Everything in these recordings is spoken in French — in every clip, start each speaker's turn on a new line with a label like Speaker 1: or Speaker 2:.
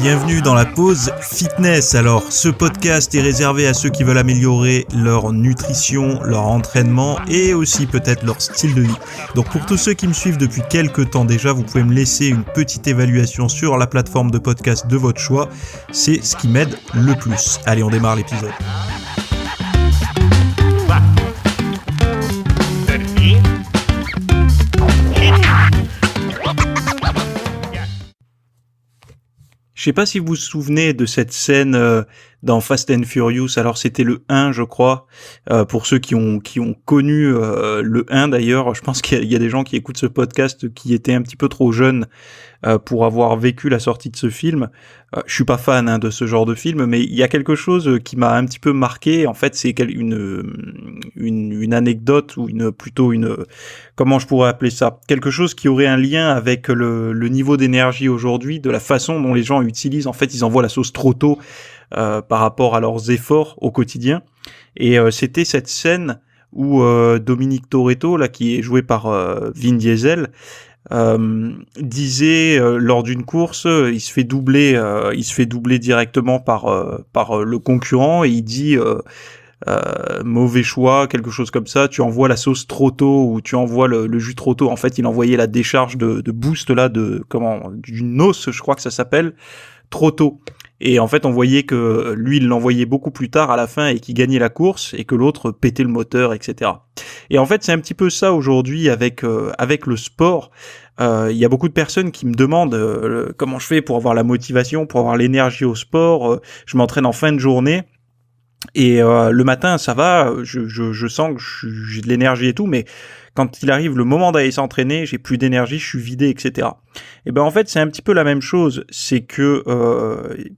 Speaker 1: Bienvenue dans la pause fitness. Alors, ce podcast est réservé à ceux qui veulent améliorer leur nutrition, leur entraînement et aussi peut-être leur style de vie. Donc pour tous ceux qui me suivent depuis quelques temps déjà, vous pouvez me laisser une petite évaluation sur la plateforme de podcast de votre choix. C'est ce qui m'aide le plus. Allez, on démarre l'épisode. Je sais pas si vous vous souvenez de cette scène dans Fast and Furious. Alors c'était le 1, je crois. Pour ceux qui ont connu le 1 d'ailleurs, je pense qu'il y a des gens qui écoutent ce podcast qui étaient un petit peu trop jeunes pour avoir vécu la sortie de ce film. Je suis pas fan de ce genre de film, mais il y a quelque chose qui m'a un petit peu marqué. En fait, c'est une anecdote ou comment je pourrais appeler ça, quelque chose qui aurait un lien avec le niveau d'énergie aujourd'hui, de la façon dont les gens utilisent. En fait, ils envoient la sauce trop tôt par rapport à leurs efforts au quotidien. Et c'était cette scène où Dominic Toretto, là, qui est joué par Vin Diesel, disait lors d'une course, il se fait doubler directement par le concurrent et il dit mauvais choix, quelque chose comme ça, tu envoies la sauce trop tôt ou tu envoies le jus trop tôt. En fait, il envoyait la décharge de boost là d'une os, je crois que ça s'appelle, trop tôt. Et en fait, on voyait que lui, il l'envoyait beaucoup plus tard à la fin et qu'il gagnait la course et que l'autre pétait le moteur, etc. Et en fait, c'est un petit peu ça aujourd'hui avec le sport. Il y a beaucoup de personnes qui me demandent comment je fais pour avoir la motivation, pour avoir l'énergie au sport. Je m'entraîne en fin de journée. Et le matin, ça va, je sens que j'ai de l'énergie et tout, mais quand il arrive le moment d'aller s'entraîner, j'ai plus d'énergie, je suis vidé, etc. Et ben en fait, c'est un petit peu la même chose. C'est que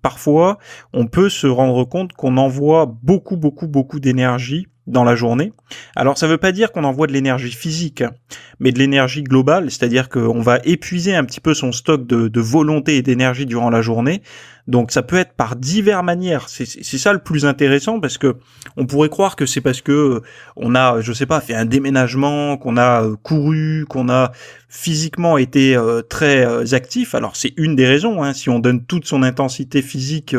Speaker 1: parfois, on peut se rendre compte qu'on envoie beaucoup d'énergie dans la journée. Alors, ça veut pas dire qu'on envoie de l'énergie physique, mais de l'énergie globale, c'est-à-dire qu'on va épuiser un petit peu son stock de volonté et d'énergie durant la journée. Donc, ça peut être par diverses manières. C'est ça le plus intéressant, parce que on pourrait croire que c'est parce que on a, je sais pas, fait un déménagement, qu'on a couru, qu'on a physiquement été très actif. Alors, c'est une des raisons. Si on donne toute son intensité physique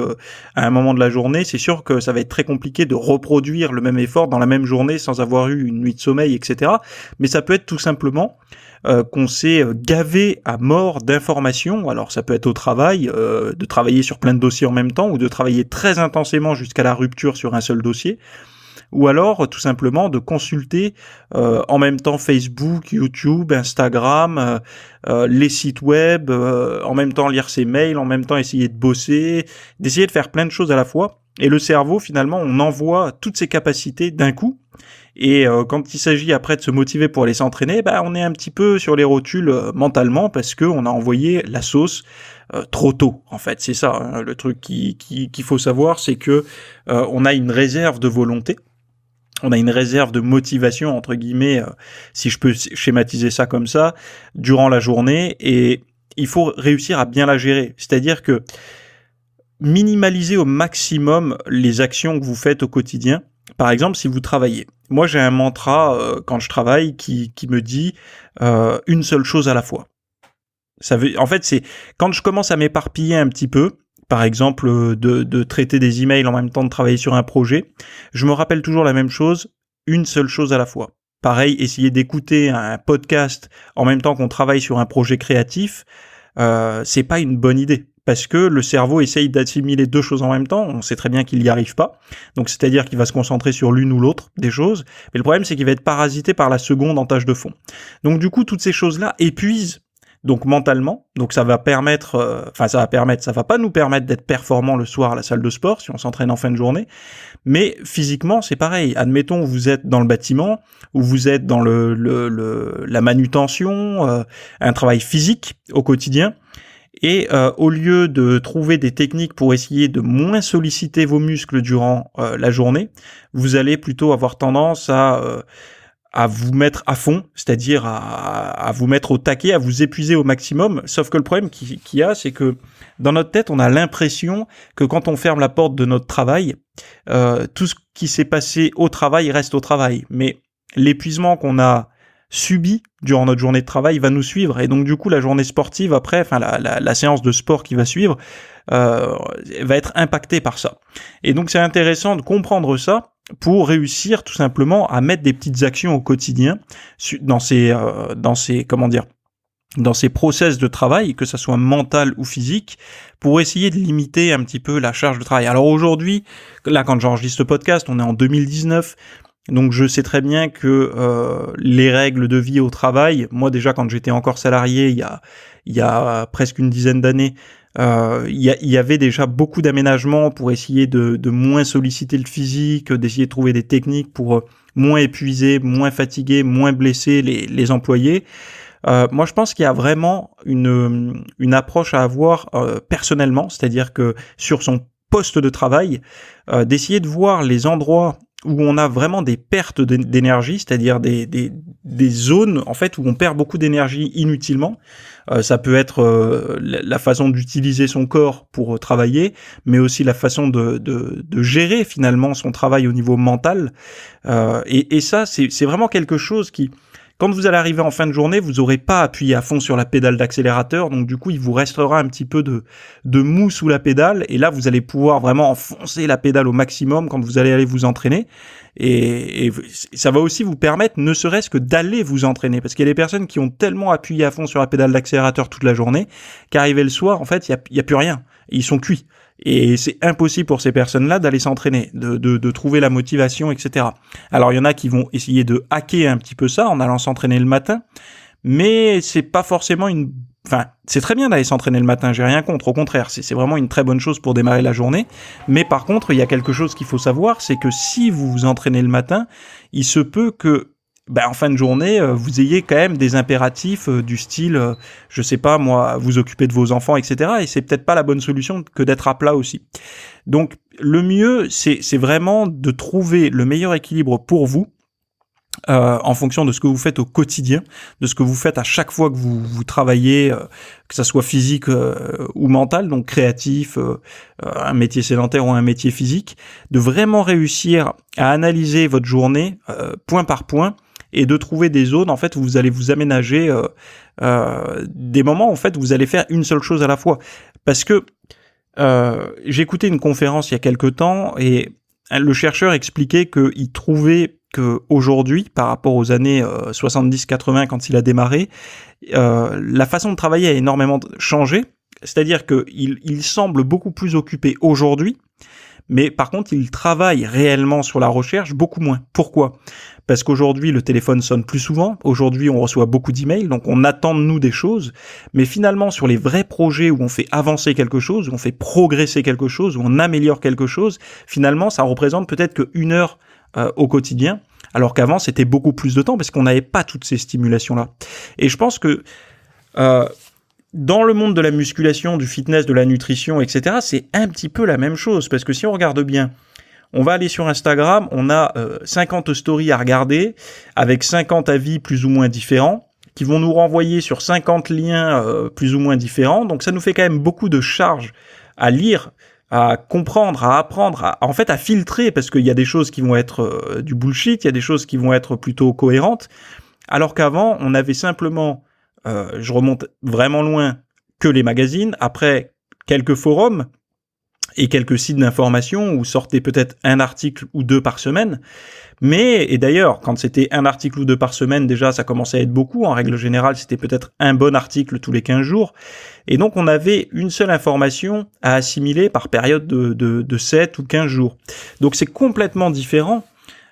Speaker 1: à un moment de la journée, c'est sûr que ça va être très compliqué de reproduire le même effort dans la même journée sans avoir eu une nuit de sommeil, etc. Mais ça peut être tout simplement qu'on s'est gavé à mort d'informations. Alors ça peut être au travail, de travailler sur plein de dossiers en même temps, ou de travailler très intensément jusqu'à la rupture sur un seul dossier, ou alors tout simplement de consulter en même temps Facebook, YouTube, Instagram, les sites web, en même temps lire ses mails, en même temps essayer de bosser, d'essayer de faire plein de choses à la fois. Et le cerveau, finalement, on envoie toutes ses capacités d'un coup. Et quand il s'agit après de se motiver pour aller s'entraîner, on est un petit peu sur les rotules mentalement, parce que on a envoyé la sauce trop tôt. En fait, c'est ça le truc qu'il faut savoir, c'est que on a une réserve de volonté, on a une réserve de motivation entre guillemets, si je peux schématiser ça comme ça, durant la journée, et il faut réussir à bien la gérer. C'est-à-dire que minimaliser au maximum les actions que vous faites au quotidien. Par exemple, si vous travaillez. Moi, j'ai un mantra quand je travaille qui me dit une seule chose à la fois. En fait, c'est quand je commence à m'éparpiller un petit peu, par exemple de traiter des emails en même temps de travailler sur un projet, je me rappelle toujours la même chose, une seule chose à la fois. Pareil, essayer d'écouter un podcast en même temps qu'on travaille sur un projet créatif, c'est pas une bonne idée. Parce que le cerveau essaye d'assimiler deux choses en même temps, on sait très bien qu'il n'y arrive pas, donc c'est-à-dire qu'il va se concentrer sur l'une ou l'autre des choses, mais le problème c'est qu'il va être parasité par la seconde en tâche de fond. Donc du coup, toutes ces choses-là épuisent donc mentalement, donc ça va pas nous permettre d'être performants le soir à la salle de sport si on s'entraîne en fin de journée, mais physiquement c'est pareil. Admettons vous êtes dans le bâtiment, ou vous êtes dans la manutention, un travail physique au quotidien. Et au lieu de trouver des techniques pour essayer de moins solliciter vos muscles durant la journée, vous allez plutôt avoir tendance à vous mettre à fond, c'est-à-dire à vous mettre au taquet, à vous épuiser au maximum. Sauf que le problème qu'il y a, c'est que dans notre tête, on a l'impression que quand on ferme la porte de notre travail, tout ce qui s'est passé au travail reste au travail. Mais l'épuisement qu'on a subi durant notre journée de travail va nous suivre. Et donc du coup, la journée sportive après, enfin la séance de sport qui va suivre, va être impactée par ça. Et donc c'est intéressant de comprendre ça pour réussir tout simplement à mettre des petites actions au quotidien dans ces process de travail, que ça soit mental ou physique, pour essayer de limiter un petit peu la charge de travail. Alors aujourd'hui, là quand j'enregistre ce podcast, on est en 2019, donc je sais très bien que les règles de vie au travail, moi déjà quand j'étais encore salarié il y a presque une dizaine d'années, il y avait déjà beaucoup d'aménagements pour essayer de moins solliciter le physique, d'essayer de trouver des techniques pour moins épuiser, moins fatiguer, moins blesser les employés. Moi, je pense qu'il y a vraiment une approche à avoir personnellement, c'est-à-dire que sur son poste de travail, d'essayer de voir les endroits où on a vraiment des pertes d'énergie, c'est-à-dire des zones en fait où on perd beaucoup d'énergie inutilement. Ça peut être la façon d'utiliser son corps pour travailler, mais aussi la façon de gérer finalement son travail au niveau mental. Et ça, c'est vraiment quelque chose qui, quand vous allez arriver en fin de journée, vous n'aurez pas appuyé à fond sur la pédale d'accélérateur, donc du coup, il vous restera un petit peu de mou sous la pédale, et là, vous allez pouvoir vraiment enfoncer la pédale au maximum quand vous allez aller vous entraîner, et ça va aussi vous permettre, ne serait-ce que d'aller vous entraîner, parce qu'il y a des personnes qui ont tellement appuyé à fond sur la pédale d'accélérateur toute la journée, qu'arrivé le soir, en fait, il y a plus rien, ils sont cuits. Et c'est impossible pour ces personnes-là d'aller s'entraîner, de trouver la motivation, etc. Alors il y en a qui vont essayer de hacker un petit peu ça en allant s'entraîner le matin, mais c'est pas forcément c'est très bien d'aller s'entraîner le matin, j'ai rien contre, au contraire, c'est vraiment une très bonne chose pour démarrer la journée, mais par contre, il y a quelque chose qu'il faut savoir, c'est que si vous vous entraînez le matin, il se peut que en fin de journée, vous ayez quand même des impératifs du style, je sais pas moi, vous occuper de vos enfants, etc. Et c'est peut-être pas la bonne solution que d'être à plat aussi. Donc le mieux, c'est vraiment de trouver le meilleur équilibre pour vous, en fonction de ce que vous faites au quotidien, de ce que vous faites à chaque fois que vous travaillez, que ça soit physique ou mental, donc créatif, un métier sédentaire ou un métier physique, de vraiment réussir à analyser votre journée point par point, et de trouver des zones en fait où vous allez vous aménager des moments en fait où vous allez faire une seule chose à la fois. Parce que j'ai écouté une conférence il y a quelque temps et le chercheur expliquait qu'il trouvait que aujourd'hui, par rapport aux années 70-80 quand il a démarré, la façon de travailler a énormément changé. C'est-à-dire qu'il semble beaucoup plus occupé aujourd'hui, mais par contre, il travaille réellement sur la recherche beaucoup moins. Pourquoi ? Parce qu'aujourd'hui, le téléphone sonne plus souvent. Aujourd'hui, on reçoit beaucoup d'emails, donc on attend de nous des choses. Mais finalement, sur les vrais projets où on fait avancer quelque chose, où on fait progresser quelque chose, où on améliore quelque chose, finalement, ça représente peut-être que 1 heure au quotidien, alors qu'avant, c'était beaucoup plus de temps parce qu'on n'avait pas toutes ces stimulations-là. Et je pense que dans le monde de la musculation, du fitness, de la nutrition, etc., c'est un petit peu la même chose. Parce que si on regarde bien, on va aller sur Instagram, on a 50 stories à regarder, avec 50 avis plus ou moins différents, qui vont nous renvoyer sur 50 liens plus ou moins différents. Donc ça nous fait quand même beaucoup de charges à lire, à comprendre, à apprendre, en fait à filtrer, parce qu'il y a des choses qui vont être du bullshit, il y a des choses qui vont être plutôt cohérentes, alors qu'avant, on avait simplement, je remonte vraiment loin, que les magazines, après quelques forums, et quelques sites d'information où sortait peut-être un article ou 2 par semaine. Et d'ailleurs, quand c'était un article ou 2 par semaine, déjà, ça commençait à être beaucoup. En règle générale, c'était peut-être un bon article tous les 15 jours. Et donc, on avait une seule information à assimiler par période de 7 ou 15 jours. Donc, c'est complètement différent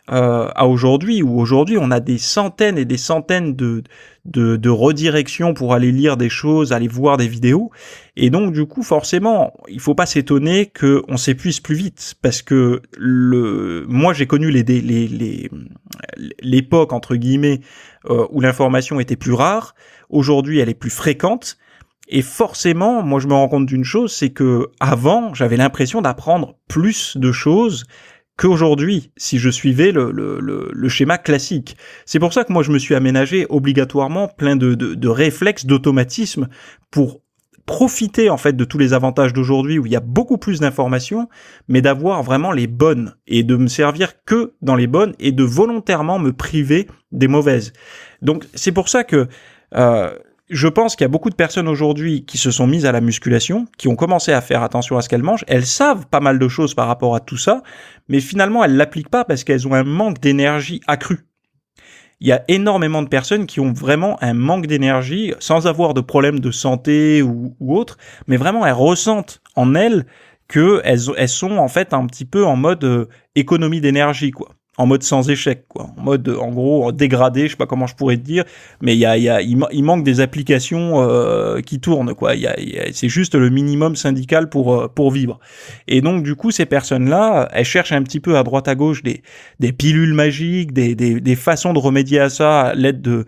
Speaker 1: à aujourd'hui, où aujourd'hui, on a des centaines et des centaines de redirections pour aller lire des choses, aller voir des vidéos. Et donc, du coup, forcément, il faut pas s'étonner qu'on s'épuise plus vite, parce que moi, j'ai connu l'époque, entre guillemets, où l'information était plus rare. Aujourd'hui, elle est plus fréquente. Et forcément, moi, je me rends compte d'une chose, c'est que avant, j'avais l'impression d'apprendre plus de choses qu'aujourd'hui, si je suivais le schéma classique. C'est pour ça que moi, je me suis aménagé obligatoirement plein de réflexes, d'automatismes pour profiter en fait de tous les avantages d'aujourd'hui où il y a beaucoup plus d'informations, mais d'avoir vraiment les bonnes et de me servir que dans les bonnes et de volontairement me priver des mauvaises. Donc c'est pour ça que je pense qu'il y a beaucoup de personnes aujourd'hui qui se sont mises à la musculation, qui ont commencé à faire attention à ce qu'elles mangent. Elles savent pas mal de choses par rapport à tout ça, mais finalement elles l'appliquent pas parce qu'elles ont un manque d'énergie accru. Il y a énormément de personnes qui ont vraiment un manque d'énergie sans avoir de problème de santé ou autre, mais vraiment elles ressentent en elles qu'elles sont en fait un petit peu en mode économie d'énergie, quoi. En mode sans échec, quoi. En mode, en gros, dégradé, je sais pas comment je pourrais te dire, mais il manque des applications qui tournent, quoi. C'est juste le minimum syndical pour vivre. Et donc, du coup, ces personnes-là, elles cherchent un petit peu à droite à gauche des pilules magiques, des façons de remédier à ça à l'aide de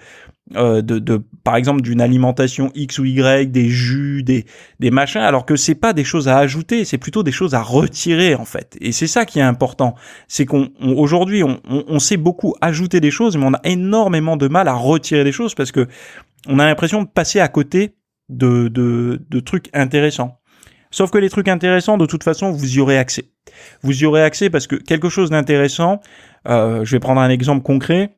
Speaker 1: par exemple d'une alimentation X ou Y, des jus, des machins, alors que c'est pas des choses à ajouter, c'est plutôt des choses à retirer en fait. Et c'est ça qui est important, c'est aujourd'hui on sait beaucoup ajouter des choses, mais on a énormément de mal à retirer des choses parce que on a l'impression de passer à côté de trucs intéressants. Sauf que les trucs intéressants, de toute façon, vous y aurez accès. Vous y aurez accès parce que quelque chose d'intéressant, je vais prendre un exemple concret.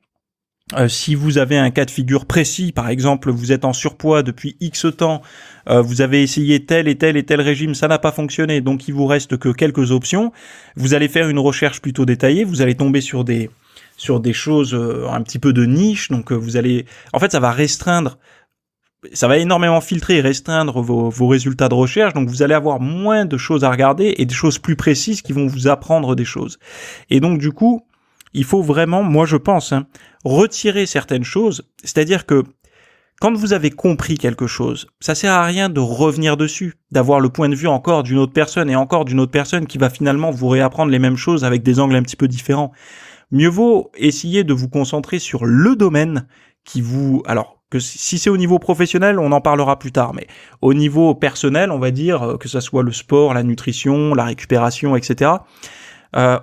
Speaker 1: Si vous avez un cas de figure précis, par exemple, vous êtes en surpoids depuis X temps, vous avez essayé tel et tel régime, ça n'a pas fonctionné, donc il vous reste que quelques options. Vous allez faire une recherche plutôt détaillée, vous allez tomber sur des choses un petit peu de niche, donc en fait, ça va restreindre. Ça va énormément filtrer et restreindre vos résultats de recherche, donc vous allez avoir moins de choses à regarder et des choses plus précises qui vont vous apprendre des choses. Et donc du coup, il faut vraiment, moi je pense, retirer certaines choses, c'est-à-dire que quand vous avez compris quelque chose, ça sert à rien de revenir dessus, d'avoir le point de vue encore d'une autre personne et encore d'une autre personne qui va finalement vous réapprendre les mêmes choses avec des angles un petit peu différents. Mieux vaut essayer de vous concentrer sur le domaine alors que si c'est au niveau professionnel, on en parlera plus tard, mais au niveau personnel, on va dire que ça soit le sport, la nutrition, la récupération, etc.,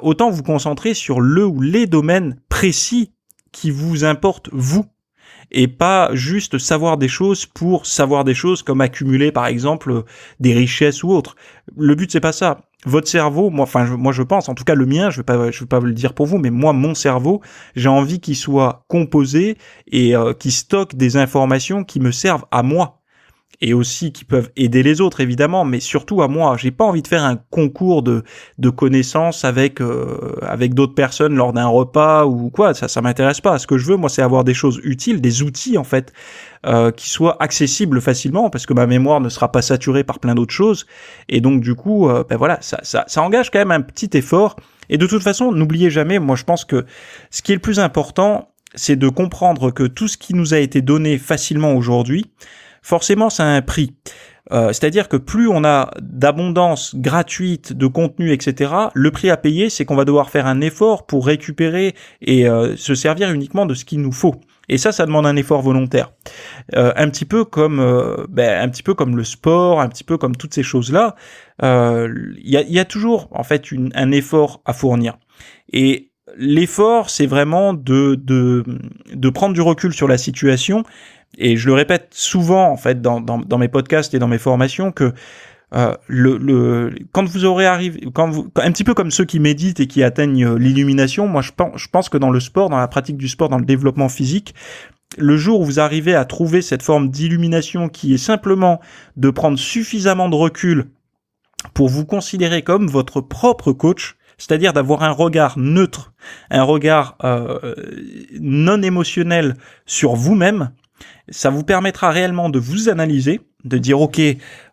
Speaker 1: autant vous concentrer sur le ou les domaines précis qui vous importent vous, et pas juste savoir des choses pour savoir des choses comme accumuler par exemple des richesses ou autre. Le but c'est pas ça. Votre cerveau, moi je pense, en tout cas le mien, je vais pas le dire pour vous, mais moi mon cerveau, j'ai envie qu'il soit composé et qu'il stocke des informations qui me servent à moi. Et aussi qui peuvent aider les autres évidemment, mais surtout à moi. J'ai pas envie de faire un concours de connaissances avec d'autres personnes lors d'un repas ou quoi. Ça m'intéresse pas. Ce que je veux, moi, c'est avoir des choses utiles, des outils en fait, qui soient accessibles facilement, parce que ma mémoire ne sera pas saturée par plein d'autres choses. Et donc du coup, voilà, ça engage quand même un petit effort. Et de toute façon, n'oubliez jamais, moi je pense que ce qui est le plus important, c'est de comprendre que tout ce qui nous a été donné facilement aujourd'hui, forcément, ça a un prix. C'est-à-dire que plus on a d'abondance gratuite de contenu, etc., le prix à payer, c'est qu'on va devoir faire un effort pour récupérer et se servir uniquement de ce qu'il nous faut. Et ça demande un effort volontaire. Un petit peu comme le sport, un petit peu comme toutes ces choses-là. Il y a toujours en fait un effort à fournir. Et l'effort, c'est vraiment de prendre du recul sur la situation. Et je le répète souvent en fait dans mes podcasts et dans mes formations que quand vous aurez arrivé, un petit peu comme ceux qui méditent et qui atteignent l'illumination, moi je pense que dans le sport, dans la pratique du sport, dans le développement physique, le jour où vous arrivez à trouver cette forme d'illumination qui est simplement de prendre suffisamment de recul pour vous considérer comme votre propre coach, c'est-à-dire d'avoir un regard neutre, un regard non émotionnel sur vous-même, ça vous permettra réellement de vous analyser, de dire ok,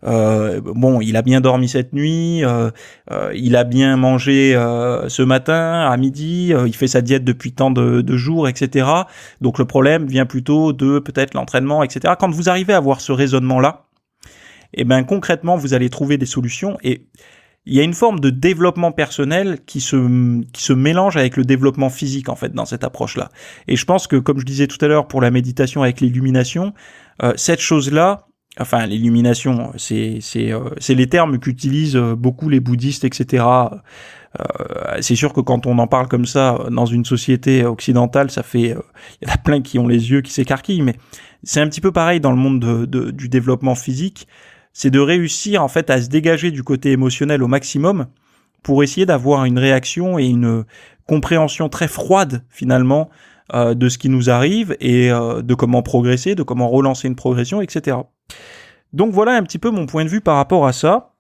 Speaker 1: bon, il a bien dormi cette nuit, il a bien mangé ce matin à midi, il fait sa diète depuis tant de jours, etc. Donc le problème vient plutôt de peut-être l'entraînement, etc. Quand vous arrivez à avoir ce raisonnement-là, et ben concrètement vous allez trouver des solutions. Et il y a une forme de développement personnel qui se mélange avec le développement physique en fait dans cette approche-là. Et je pense que, comme je disais tout à l'heure pour la méditation avec l'illumination, cette chose-là, enfin l'illumination, c'est les termes qu'utilisent beaucoup les bouddhistes, etc. C'est sûr que quand on en parle comme ça dans une société occidentale, ça fait, il y en a plein qui ont les yeux qui s'écarquillent, mais c'est un petit peu pareil dans le monde du développement physique. c'est de réussir en fait à se dégager du côté émotionnel au maximum pour essayer d'avoir une réaction et une compréhension très froide finalement de ce qui nous arrive et de comment progresser, de comment relancer une progression, etc. Donc voilà un petit peu mon point de vue par rapport à ça.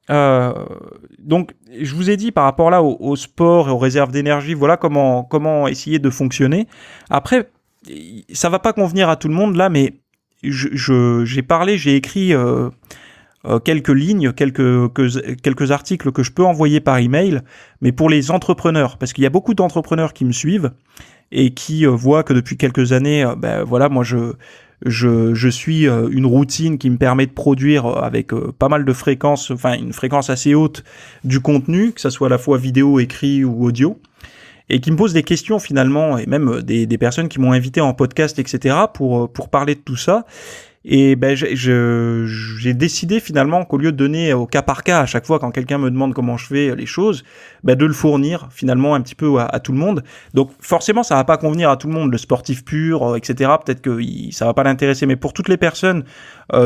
Speaker 1: Donc je vous ai dit par rapport là au sport et aux réserves d'énergie, voilà comment essayer de fonctionner. Après, ça va pas convenir à tout le monde là, mais j'ai écrit quelques lignes, quelques articles que je peux envoyer par email, mais pour les entrepreneurs, parce qu'il y a beaucoup d'entrepreneurs qui me suivent et qui voient que depuis quelques années, voilà, moi je suis une routine qui me permet de produire avec pas mal de fréquences, enfin une fréquence assez haute du contenu, que ça soit à la fois vidéo, écrit ou audio, et qui me posent des questions finalement, et même des personnes qui m'ont invité en podcast, etc. pour parler de tout ça. Et j'ai décidé finalement qu'au lieu de donner au cas par cas à chaque fois quand quelqu'un me demande comment je fais les choses, de le fournir finalement un petit peu à tout le monde. Donc forcément ça va pas convenir à tout le monde, le sportif pur, etc. Peut-être que ça va pas l'intéresser, mais pour toutes les personnes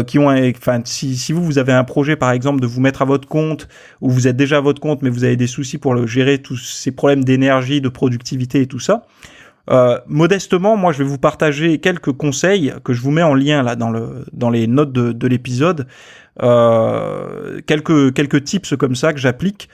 Speaker 1: qui ont, enfin si vous avez un projet par exemple de vous mettre à votre compte ou vous êtes déjà à votre compte mais vous avez des soucis pour le gérer, tous ces problèmes d'énergie, de productivité et tout ça. Modestement, moi, je vais vous partager quelques conseils que je vous mets en lien là dans les notes de l'épisode. Quelques tips comme ça que j'applique,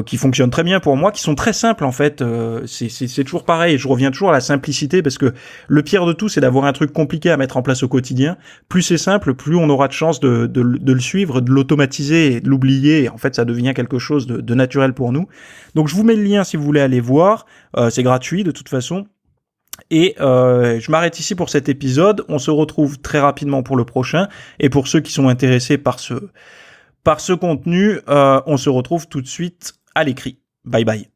Speaker 1: qui fonctionnent très bien pour moi, qui sont très simples en fait. C'est toujours pareil. Je reviens toujours à la simplicité parce que le pire de tout, c'est d'avoir un truc compliqué à mettre en place au quotidien. Plus c'est simple, plus on aura de chance de le suivre, de l'automatiser et de l'oublier. Et en fait, ça devient quelque chose de naturel pour nous. Donc, je vous mets le lien si vous voulez aller voir. C'est gratuit de toute façon. Et je m'arrête ici pour cet épisode. On se retrouve très rapidement pour le prochain. Et pour ceux qui sont intéressés par ce contenu, on se retrouve tout de suite à l'écrit. Bye bye.